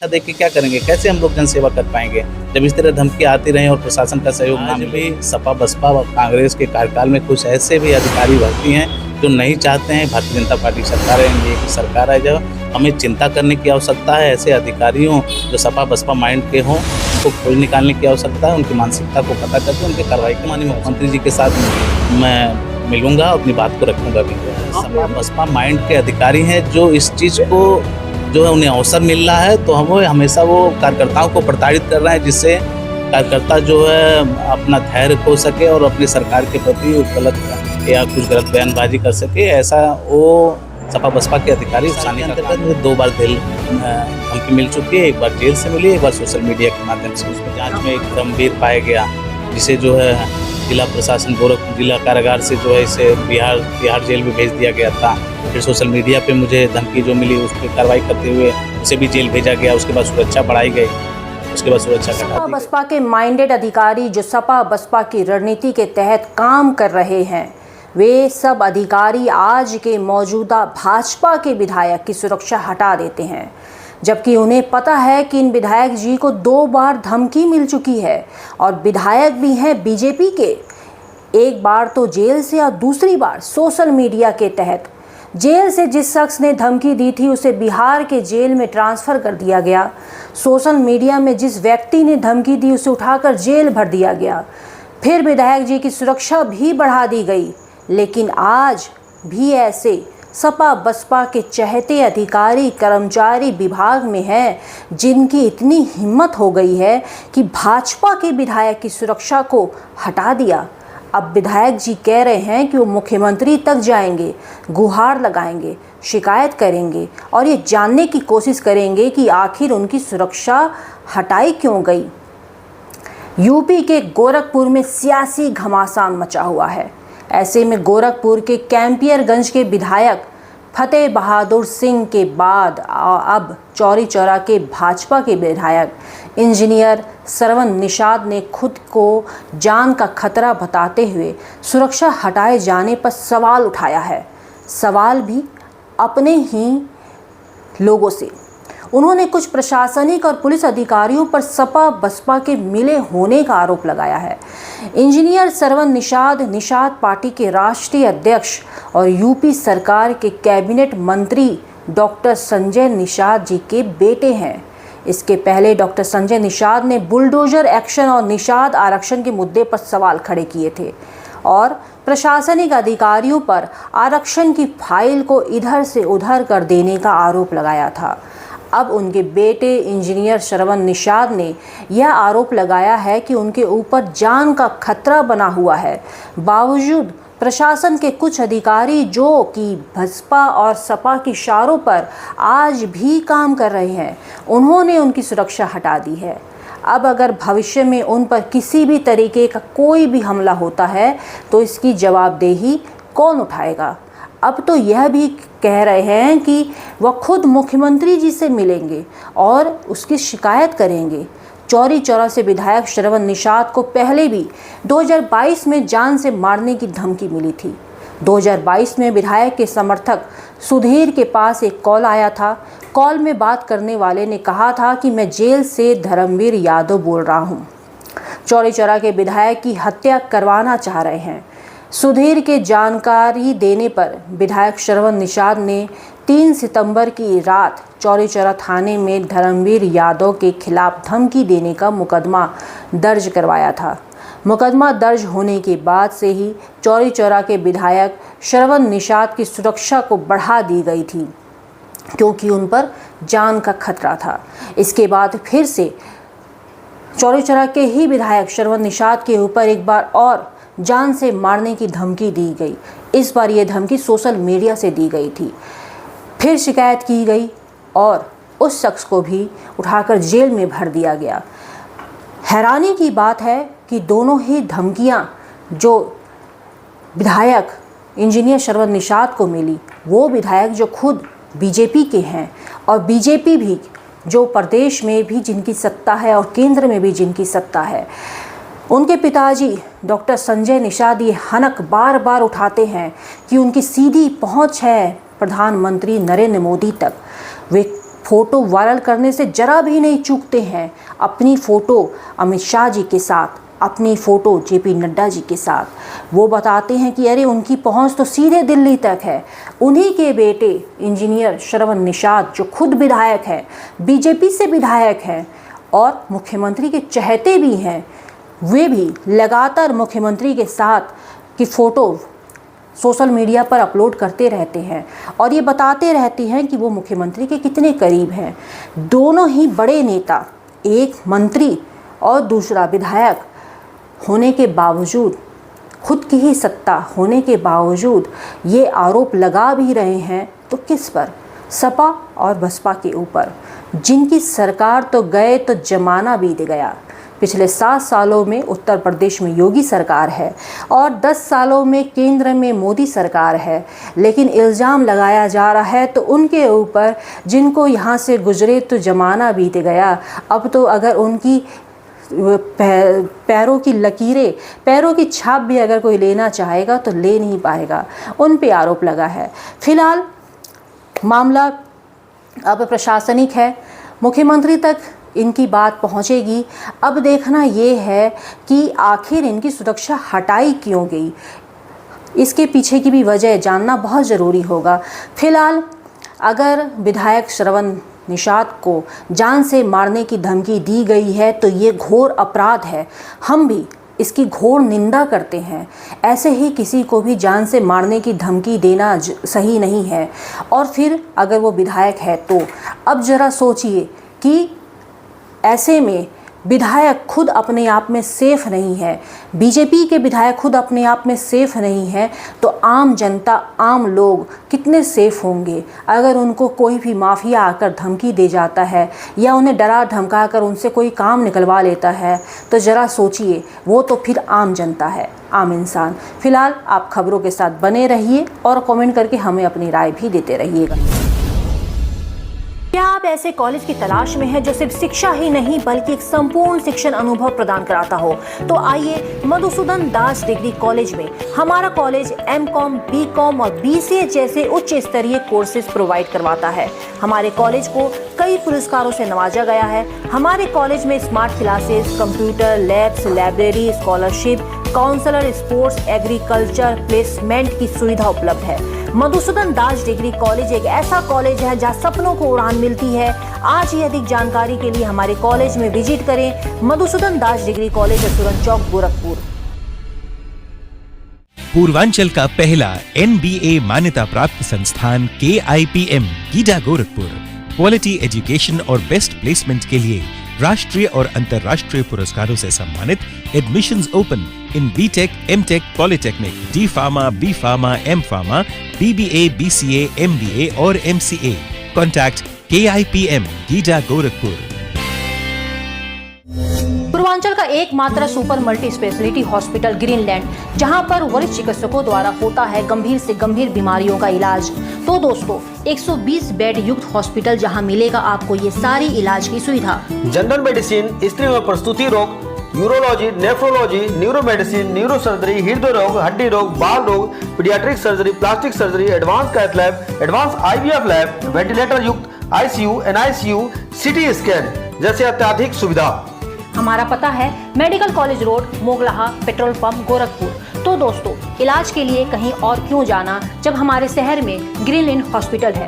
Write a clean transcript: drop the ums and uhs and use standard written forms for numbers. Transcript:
देख के क्या करेंगे? कैसे हम लोग जनसेवा कर पाएँगे? जब इस तरह धमकी आती रही और प्रशासन का सहयोग ना मिले। भी सपा, बसपा व कांग्रेस के कार्यकाल में कुछ ऐसे भी अधिकारी भर्ती हैं जो नहीं चाहते हैं भारतीय जनता पार्टी की सरकार है, एनडीए की सरकार है। जो हमें चिंता करने की आवश्यकता है, ऐसे अधिकारियों जो सपा बसपा माइंड के हों, उनको खोज निकालने की आवश्यकता है। उनकी मानसिकता को पता करके उनकी कार्रवाई की। माननीय मुख्यमंत्री जी के साथ मैं मिलूँगा, अपनी बात को रखूँगा भी। सपा बसपा माइंड के अधिकारी हैं जो इस चीज़ को जो है उन्हें अवसर मिल रहा है, तो हम हमेशा वो कार्यकर्ताओं को प्रताड़ित कर रहे हैं, जिससे कार्यकर्ता जो है अपना धैर्य खो सके और अपनी सरकार के प्रति गलत या कुछ गलत बयानबाजी कर सके। ऐसा वो सपा बसपा के अधिकारी उकसाने के अंतर्गत 2 बार धमकी मिल चुकी है। एक बार जेल से मिली, एक बार सोशल मीडिया के माध्यम से। उसमें जांच में एक गंभीर पाया गया, जिसे जो है जिला प्रशासन गोरखपुर जिला कारागार से जो है इसे बिहार जेल में भेज दिया गया था। फिर सोशल मीडिया पे मुझे धमकी जो मिली उस पर कार्रवाई करते हुए उसे भी जेल भेजा गया। उसके बाद सुरक्षा बढ़ाई गई, उसके बाद सुरक्षा घटा दी गई। सपा बसपा के माइंडेड अधिकारी जो सपा बसपा की रणनीति के तहत काम कर रहे हैं, वे सब अधिकारी आज के मौजूदा भाजपा के विधायक की सुरक्षा हटा देते हैं, जबकि उन्हें पता है कि इन विधायक जी को 2 बार धमकी मिल चुकी है और विधायक भी हैं बीजेपी के। एक बार तो जेल से और दूसरी बार सोशल मीडिया के तहत। जेल से जिस शख्स ने धमकी दी थी उसे बिहार के जेल में ट्रांसफ़र कर दिया गया। सोशल मीडिया में जिस व्यक्ति ने धमकी दी उसे उठाकर जेल भर दिया गया। फिर विधायक जी की सुरक्षा भी बढ़ा दी गई। लेकिन आज भी ऐसे सपा बसपा के चहेते अधिकारी कर्मचारी विभाग में हैं जिनकी इतनी हिम्मत हो गई है कि भाजपा के विधायक की सुरक्षा को हटा दिया। अब विधायक जी कह रहे हैं कि वो मुख्यमंत्री तक जाएंगे, गुहार लगाएंगे, शिकायत करेंगे और ये जानने की कोशिश करेंगे कि आखिर उनकी सुरक्षा हटाई क्यों गई। यूपी के गोरखपुर में सियासी घमासान मचा हुआ है। ऐसे में गोरखपुर के कैंपियरगंज के विधायक फतेह बहादुर सिंह के बाद अब चौरी चौरा के भाजपा के विधायक इंजीनियर सरवन निषाद ने खुद को जान का खतरा बताते हुए सुरक्षा हटाए जाने पर सवाल उठाया है। सवाल भी अपने ही लोगों से। उन्होंने कुछ प्रशासनिक और पुलिस अधिकारियों पर सपा बसपा के मिले होने का आरोप लगाया है। इंजीनियर सरवन निषाद पार्टी के राष्ट्रीय अध्यक्ष और यूपी सरकार के कैबिनेट मंत्री डॉक्टर संजय निषाद जी के बेटे हैं। इसके पहले डॉक्टर संजय निषाद ने बुलडोजर एक्शन और निषाद आरक्षण के मुद्दे पर सवाल खड़े किए थे और प्रशासनिक अधिकारियों पर आरक्षण की फाइल को इधर से उधर कर देने का आरोप लगाया था। अब उनके बेटे इंजीनियर सरवन निषाद ने यह आरोप लगाया है कि उनके ऊपर जान का खतरा बना हुआ है। बावजूद प्रशासन के कुछ अधिकारी जो कि बसपा और सपा की इशारों पर आज भी काम कर रहे हैं, उन्होंने उनकी सुरक्षा हटा दी है। अब अगर भविष्य में उन पर किसी भी तरीके का कोई भी हमला होता है तो इसकी जवाबदेही कौन उठाएगा? अब तो यह भी कह रहे हैं कि वह खुद मुख्यमंत्री जी से मिलेंगे और उसकी शिकायत करेंगे। चौरी चौरा से विधायक सरवन निषाद को पहले भी 2022 में जान से मारने की धमकी मिली थी। 2022 में विधायक के समर्थक सुधीर के पास एक कॉल आया था। कॉल में बात करने वाले ने कहा था कि मैं जेल से धर्मवीर यादव बोल रहा हूँ, चौरी चौरा के विधायक की हत्या करवाना चाह रहे हैं। सुधीर के जानकारी देने पर विधायक सरवन निषाद ने 3 सितंबर की रात चौरी चौरा थाने में धर्मवीर यादव के खिलाफ धमकी देने का मुकदमा दर्ज करवाया था। मुकदमा दर्ज होने के बाद से ही चौरी चौरा के विधायक सरवन निषाद की सुरक्षा को बढ़ा दी गई थी, क्योंकि उन पर जान का खतरा था। इसके बाद फिर से चौरी चौरा के ही विधायक सरवन निषाद के ऊपर एक बार और जान से मारने की धमकी दी गई। इस बार ये धमकी सोशल मीडिया से दी गई थी। फिर शिकायत की गई और उस शख्स को भी उठाकर जेल में भर दिया गया। हैरानी की बात है कि दोनों ही धमकियां जो विधायक इंजीनियर सरवन निषाद को मिली, वो विधायक जो खुद बीजेपी के हैं और बीजेपी भी जो प्रदेश में भी जिनकी सत्ता है और केंद्र में भी जिनकी सत्ता है, उनके पिताजी डॉक्टर संजय निषाद ये हनक बार बार उठाते हैं कि उनकी सीधी पहुंच है प्रधानमंत्री नरेंद्र मोदी तक। वे फोटो वायरल करने से जरा भी नहीं चूकते हैं। अपनी फ़ोटो अमित शाह जी के साथ, अपनी फ़ोटो जेपी नड्डा जी के साथ वो बताते हैं कि अरे उनकी पहुंच तो सीधे दिल्ली तक है। उन्हीं के बेटे इंजीनियर श्रवण निषाद जो खुद विधायक हैं, बीजेपी से विधायक हैं और मुख्यमंत्री के चहेते भी हैं, वे भी लगातार मुख्यमंत्री के साथ की फ़ोटो सोशल मीडिया पर अपलोड करते रहते हैं और ये बताते रहते हैं कि वो मुख्यमंत्री के कितने करीब हैं। दोनों ही बड़े नेता, एक मंत्री और दूसरा विधायक होने के बावजूद, खुद की ही सत्ता होने के बावजूद ये आरोप लगा भी रहे हैं तो किस पर? सपा और बसपा के ऊपर, जिनकी सरकार तो गए तो जमाना बीत गया। पिछले 7 सालों में उत्तर प्रदेश में योगी सरकार है और 10 सालों में केंद्र में मोदी सरकार है, लेकिन इल्ज़ाम लगाया जा रहा है तो उनके ऊपर जिनको यहाँ से गुजरे तो ज़माना बीत गया। अब तो अगर उनकी पैरों की लकीरें, पैरों की छाप भी अगर कोई लेना चाहेगा तो ले नहीं पाएगा, उन पे आरोप लगा है। फिलहाल मामला अब प्रशासनिक है, मुख्यमंत्री तक इनकी बात पहुंचेगी। अब देखना ये है कि आखिर इनकी सुरक्षा हटाई क्यों गई, इसके पीछे की भी वजह जानना बहुत ज़रूरी होगा। फिलहाल अगर विधायक श्रवण निषाद को जान से मारने की धमकी दी गई है तो ये घोर अपराध है। हम भी इसकी घोर निंदा करते हैं। ऐसे ही किसी को भी जान से मारने की धमकी देना सही नहीं है। और फिर अगर वो विधायक है तो अब ज़रा सोचिए कि ऐसे में विधायक खुद अपने आप में सेफ नहीं है, बीजेपी के विधायक खुद अपने आप में सेफ नहीं है, तो आम जनता, आम लोग कितने सेफ होंगे? अगर उनको कोई भी माफिया आकर धमकी दे जाता है या उन्हें डरा धमका कर उनसे कोई काम निकलवा लेता है तो ज़रा सोचिए, वो तो फिर आम जनता है, आम इंसान। फिलहाल आप खबरों के साथ बने रहिए और कमेंट करके हमें अपनी राय भी देते रहिएगा। क्या आप ऐसे कॉलेज की तलाश में हैं जो सिर्फ शिक्षा ही नहीं बल्कि एक संपूर्ण शिक्षण अनुभव प्रदान कराता हो? तो आइए मधुसूदन दास डिग्री कॉलेज में। हमारा कॉलेज एमकॉम, बीकॉम और बीसीए जैसे उच्च स्तरीय कोर्सेज प्रोवाइड करवाता है। हमारे कॉलेज को कई पुरस्कारों से नवाजा गया है। हमारे कॉलेज में smart classes, computer labs, library, scholarship, counsellor, sports, agriculture, placement की सुविधा उपलब्ध है। मधुसूदन दास डिग्री कॉलेज एक ऐसा कॉलेज है जहां सपनों को उड़ान मिलती है। आज ही अधिक जानकारी के लिए हमारे कॉलेज में विजिट करें। मधुसूदन दास डिग्री कॉलेज, सुरन चौक, गोरखपुर। पूर्वांचल का पहला NBA मान्यता प्राप्त संस्थान KIPM GIDA Gorakhpur quality education और बेस्ट प्लेसमेंट के लिए राष्ट्रीय और अंतर्राष्ट्रीय पुरस्कारों से सम्मानित। Admissions open in BTech, MTech, polytechnic, D pharma, B pharma, M pharma, BBA, BCA, MBA और MCA। Contact KIPM GIDA Gorakhpur. Purvanchal का एकमात्र super multi speciality hospital Greenland, जहां पर वरिष्ठ चिकित्सकों द्वारा होता है गंभीर से गंभीर बीमारियों का इलाज। तो दोस्तों, 120 बेड युक्त हॉस्पिटल जहां मिलेगा आपको ये सारी इलाज की सुविधा। जनरल मेडिसिन, स्त्री और प्रसूति रोग, urology, nephrology, neuro medicine, neuro surgery, हृदय रोग, हड्डी रोग, बाल रोग, paediatric surgery, plastic surgery, advance cath lab, advance IVF lab, ventilator युक्त ICU, NICU, CT स्कैन जैसे अत्याधिक सुविधा। हमारा पता है medical college road, Moglaha, petrol pump, Gorakhpur. तो दोस्तों, इलाज के लिए कहीं और क्यों जाना जब हमारे शहर में ग्रीनलैंड हॉस्पिटल है।